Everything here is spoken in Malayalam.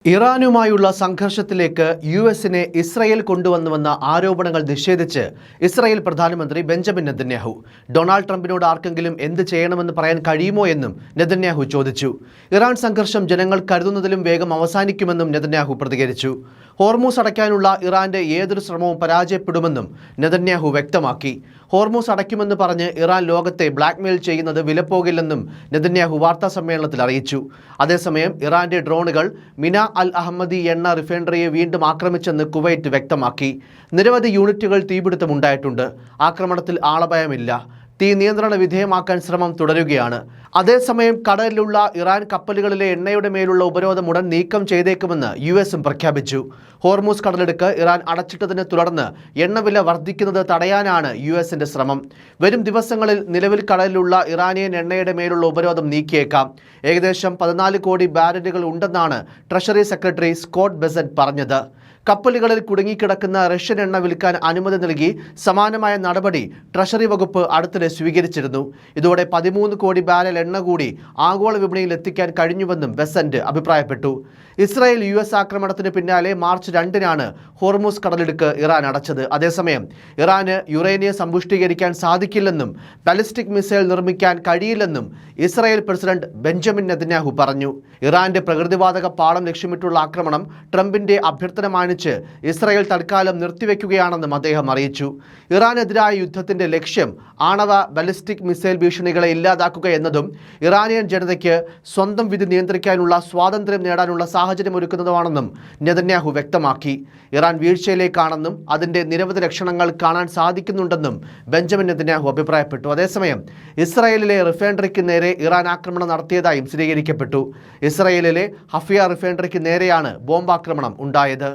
ഇറാനുമായുള്ള സംഘർഷത്തിലേക്ക് യുഎസിനെ ഇസ്രായേൽ കൊണ്ടുവന്നുവെന്ന ആരോപണങ്ങൾ നിഷേധിച്ച് ഇസ്രായേൽ പ്രധാനമന്ത്രി ബെഞ്ചമിൻ നെതന്യാഹു. ഡൊണാൾഡ് ട്രംപിനോട് ആർക്കെങ്കിലും എന്ത് ചെയ്യണമെന്ന് പറയാൻ കഴിയുമോ എന്നും നെതന്യാഹു ചോദിച്ചു. ഇറാൻ സംഘർഷം ജനങ്ങൾ കരുതുന്നതിലും വേഗം അവസാനിക്കുമെന്നും നെതന്യാഹു പ്രതികരിച്ചു. ഹോർമൂസ് അടയ്ക്കാനുള്ള ഇറാന്റെ ഏതൊരു ശ്രമവും പരാജയപ്പെടുമെന്നും നെതന്യാഹു വ്യക്തമാക്കി. ഹോർമൂസ് അടയ്ക്കുമെന്ന് പറഞ്ഞ് ഇറാൻ ലോകത്തെ ബ്ലാക്ക്മെയിൽ ചെയ്യുന്നത് വിലപ്പോകില്ലെന്നും നെതന്യാഹു വാർത്താസമ്മേളനത്തിൽ അറിയിച്ചു. അതേസമയം ഇറാന്റെ ഡ്രോണുകൾ മിന അൽ അഹമ്മദി എണ്ണ റിഫൈനറിയെ വീണ്ടും ആക്രമിച്ചെന്ന് കുവൈറ്റ് വ്യക്തമാക്കി. നിരവധി യൂണിറ്റുകൾ തീപിടുത്തമുണ്ടായിട്ടുണ്ട്. ആക്രമണത്തിൽ ആളപായമില്ല. തീ നിയന്ത്രണ വിധേയമാക്കാൻ ശ്രമം തുടരുകയാണ്. അതേസമയം കടലിലുള്ള ഇറാൻ കപ്പലുകളിലെ എണ്ണയുടെ മേലുള്ള ഉപരോധം ഉടൻ നീക്കം ചെയ്തേക്കുമെന്ന് യുഎസും പ്രഖ്യാപിച്ചു. ഹോർമൂസ് കടലിടുക്ക് ഇറാൻ അടച്ചിട്ടതിനെ തുടർന്ന് എണ്ണവില വർദ്ധിക്കുന്നത് തടയാനാണ് യുഎസിന്റെ ശ്രമം. വരും ദിവസങ്ങളിൽ നിലവിൽ കടലിലുള്ള ഇറാനിയൻ എണ്ണയുടെ മേലുള്ള ഉപരോധം നീക്കിയേക്കാം. ഏകദേശം 14 കോടി ബാരലുകൾ ഉണ്ടെന്നാണ് ട്രഷറി സെക്രട്ടറി സ്കോട്ട് ബെസന്റ് പറഞ്ഞത്. കപ്പലുകളിൽ കുടുങ്ങിക്കിടക്കുന്ന റഷ്യൻ എണ്ണ വിൽക്കാൻ അനുമതി നൽകി സമാനമായ നടപടി ട്രഷറി വകുപ്പ് അടുത്തിടെ സ്വീകരിച്ചിരുന്നു. ഇതോടെ 13 കോടി ബാരൽ എണ്ണ കൂടി ആഗോള വിപണിയിൽ എത്തിക്കാൻ കഴിഞ്ഞുവെന്നും ബെസന്റ് അഭിപ്രായപ്പെട്ടു. ഇസ്രായേൽ യുഎസ് ആക്രമണത്തിന് പിന്നാലെ മാർച്ച് 2-നാണ് ഹോർമൂസ് കടലിടുക്ക് ഇറാൻ അടച്ചത്. അതേസമയം ഇറാന് യുറേനിയം സമ്പുഷ്ടീകരിക്കാൻ സാധിക്കില്ലെന്നും ബാലിസ്റ്റിക് മിസൈൽ നിർമ്മിക്കാൻ കഴിയില്ലെന്നും ഇസ്രായേൽ പ്രസിഡന്റ് ബെഞ്ചമിൻ നെതന്യാഹു പറഞ്ഞു. ഇറാന്റെ പ്രകൃതിവാതക പാളം ലക്ഷ്യമിട്ടുള്ള ആക്രമണം ട്രംപിന്റെ അഭ്യർത്ഥന മാനിച്ച് ഇസ്രായേൽ തൽക്കാലം നിർത്തിവെക്കുകയാണെന്നും അദ്ദേഹം അറിയിച്ചു. ഇറാനെതിരായ യുദ്ധത്തിന്റെ ലക്ഷ്യം ആണവ ബാലിസ്റ്റിക് മിസൈൽ ഭീഷണികളെ ഇല്ലാതാക്കുക എന്നതും ഇറാനിയൻ ജനതയ്ക്ക് സ്വന്തം വിധി നിയന്ത്രിക്കാനുള്ള സ്വാതന്ത്ര്യം നേടാനുള്ള സാഹചര്യം ഒരുക്കുന്നതുമാണെന്നും നെതന്യാഹു വ്യക്തമാക്കി. ഇറാൻ വീഴ്ചയിലേക്കാണെന്നും അതിന്റെ നിരവധി ലക്ഷണങ്ങൾ കാണാൻ സാധിക്കുന്നുണ്ടെന്നും ബെഞ്ചമിൻ നെതന്യാഹു അഭിപ്രായപ്പെട്ടു. അതേസമയം ഇസ്രായേലിലെ റിഫൈനറിക്ക് നേരെ ഇറാൻ ആക്രമണം നടത്തിയതായും സ്ഥിരീകരിക്കപ്പെട്ടു. ഇസ്രായേലിലെ ഹഫിയ റിഫൈനറിക്ക് നേരെയാണ് ബോംബാക്രമണം ഉണ്ടായത്.